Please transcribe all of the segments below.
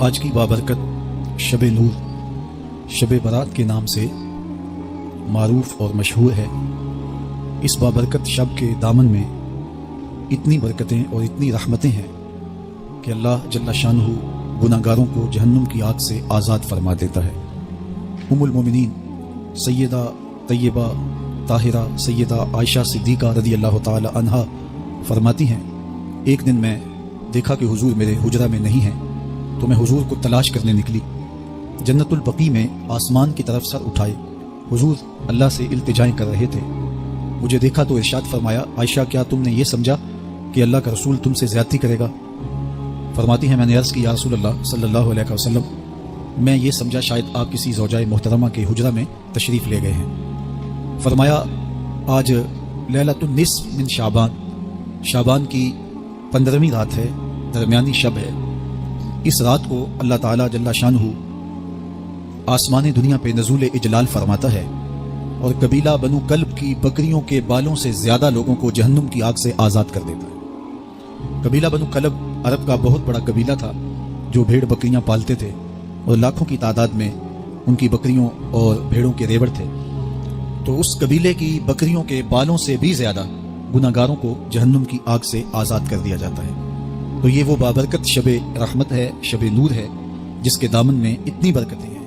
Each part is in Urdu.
آج کی بابرکت شب نور شب برات کے نام سے معروف اور مشہور ہے۔ اس بابرکت شب کے دامن میں اتنی برکتیں اور اتنی رحمتیں ہیں کہ اللہ جل شانہ گناہ گاروں کو جہنم کی آگ سے آزاد فرما دیتا ہے۔ ام المومنین سیدہ طیبہ طاہرہ سیدہ عائشہ صدیقہ رضی اللہ تعالی عنہا فرماتی ہیں، ایک دن میں دیکھا کہ حضور میرے حجرہ میں نہیں ہیں، تو میں حضور کو تلاش کرنے نکلی۔ جنت البقیع میں آسمان کی طرف سر اٹھائے حضور اللہ سے التجائیں کر رہے تھے۔ مجھے دیکھا تو ارشاد فرمایا، عائشہ کیا تم نے یہ سمجھا کہ اللہ کا رسول تم سے زیادتی کرے گا؟ فرماتی ہیں میں نے عرض کی یا رسول اللہ صلی اللہ علیہ وسلم، میں یہ سمجھا شاید آپ کسی زوجہ محترمہ کے حجرہ میں تشریف لے گئے ہیں۔ فرمایا آج لیلۃ النصف من شعبان کی 15ویں رات ہے، درمیانی شب ہے۔ اس رات کو اللہ تعالیٰ جل شانہ آسمان دنیا پہ نزول اجلال فرماتا ہے اور قبیلہ بنو کلب کی بکریوں کے بالوں سے زیادہ لوگوں کو جہنم کی آگ سے آزاد کر دیتا ہے۔ قبیلہ بنو کلب عرب کا بہت بڑا قبیلہ تھا جو بھیڑ بکریاں پالتے تھے اور لاکھوں کی تعداد میں ان کی بکریوں اور بھیڑوں کے ریوڑ تھے۔ تو اس قبیلے کی بکریوں کے بالوں سے بھی زیادہ گناہ گاروں کو جہنم کی آگ سے آزاد کر دیا جاتا ہے۔ تو یہ وہ بابرکت شب رحمت ہے، شب نور ہے، جس کے دامن میں اتنی برکتیں ہیں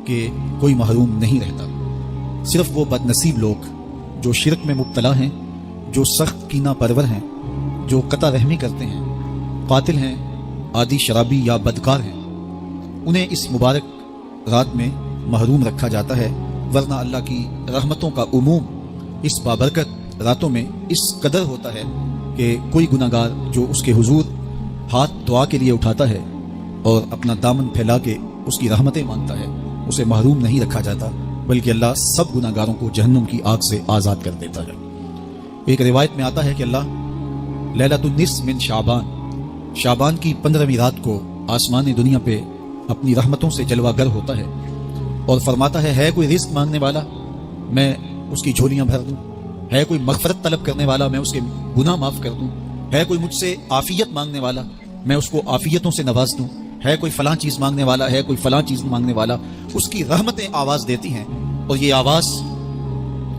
کہ کوئی محروم نہیں رہتا۔ صرف وہ بد نصیب لوگ جو شرک میں مبتلا ہیں، جو سخت کینہ پرور ہیں، جو قطع رحمی کرتے ہیں، قاتل ہیں، عادی شرابی یا بدکار ہیں، انہیں اس مبارک رات میں محروم رکھا جاتا ہے، ورنہ اللہ کی رحمتوں کا عموم اس بابرکت راتوں میں اس قدر ہوتا ہے کہ کوئی گناہ گار جو اس کے حضور ہاتھ دعا کے لیے اٹھاتا ہے اور اپنا دامن پھیلا کے اس کی رحمتیں مانگتا ہے، اسے محروم نہیں رکھا جاتا، بلکہ اللہ سب گناہ گاروں کو جہنم کی آگ سے آزاد کر دیتا ہے۔ ایک روایت میں آتا ہے کہ اللہ لیلۃ النصف من شعبان کی 15ویں رات کو آسمان دنیا پہ اپنی رحمتوں سے جلوہ گر ہوتا ہے اور فرماتا ہے کوئی رزق مانگنے والا میں اس کی جھولیاں بھر دوں، ہے کوئی مغفرت طلب کرنے والا میں اس کے گناہ معاف کر دوں، ہے کوئی مجھ سے عافیت مانگنے والا میں اس کو عافیتوں سے نواز دوں، ہے کوئی فلاں چیز مانگنے والا ہے کوئی فلاں چیز مانگنے والا، اس کی رحمتیں آواز دیتی ہیں اور یہ آواز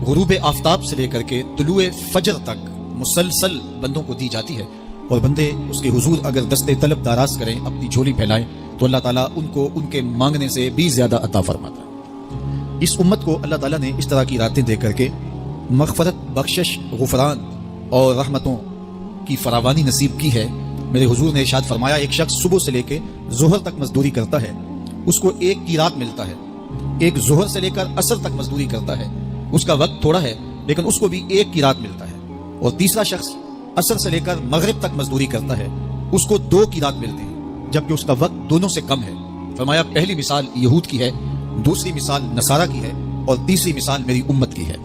غروب آفتاب سے لے کر کے طلوع فجر تک مسلسل بندوں کو دی جاتی ہے، اور بندے اس کے حضور اگر دستے طلب دراز کریں، اپنی جھولی پھیلائیں، تو اللہ تعالیٰ ان کو ان کے مانگنے سے بھی زیادہ عطا فرماتا ہے۔ اس امت کو اللہ تعالیٰ نے اس طرح کی راتیں دے کر کے مغفرت، بخشش، غفران اور رحمتوں کی فراوانی نصیب کی ہے۔ میرے حضور نے ارشاد فرمایا ایک شخص صبح سے لے کے ظہر تک مزدوری کرتا ہے، اس کو ایک کی رات ملتا ہے، ایک ظہر سے لے کر عصر تک مزدوری کرتا ہے، اس کا وقت تھوڑا ہے لیکن اس کو بھی ایک کی رات ملتا ہے، اور تیسرا شخص عصر سے لے کر مغرب تک مزدوری کرتا ہے، اس کو 2 کی رات ملتے ہیں جبکہ اس کا وقت دونوں سے کم ہے۔ فرمایا پہلی مثال یہود کی ہے، دوسری مثال نصارہ کی ہے، اور تیسری مثال میری امت کی ہے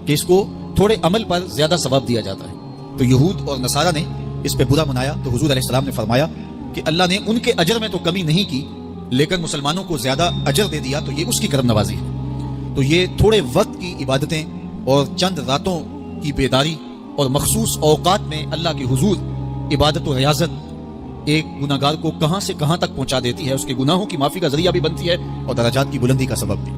کہ اس کو تھوڑے عمل پر زیادہ ثواب دیا جاتا ہے۔ تو یہود اور نصارہ نے اس پہ برا منایا تو حضور علیہ السلام نے فرمایا کہ اللہ نے ان کے اجر میں تو کمی نہیں کی لیکن مسلمانوں کو زیادہ اجر دے دیا، تو یہ اس کی کرم نوازی ہے۔ تو یہ تھوڑے وقت کی عبادتیں اور چند راتوں کی بیداری اور مخصوص اوقات میں اللہ کے حضور عبادت و ریاضت ایک گناہ گار کو کہاں سے کہاں تک پہنچا دیتی ہے، اس کے گناہوں کی معافی کا ذریعہ بھی بنتی ہے اور درجات کی بلندی کا سبب بھی۔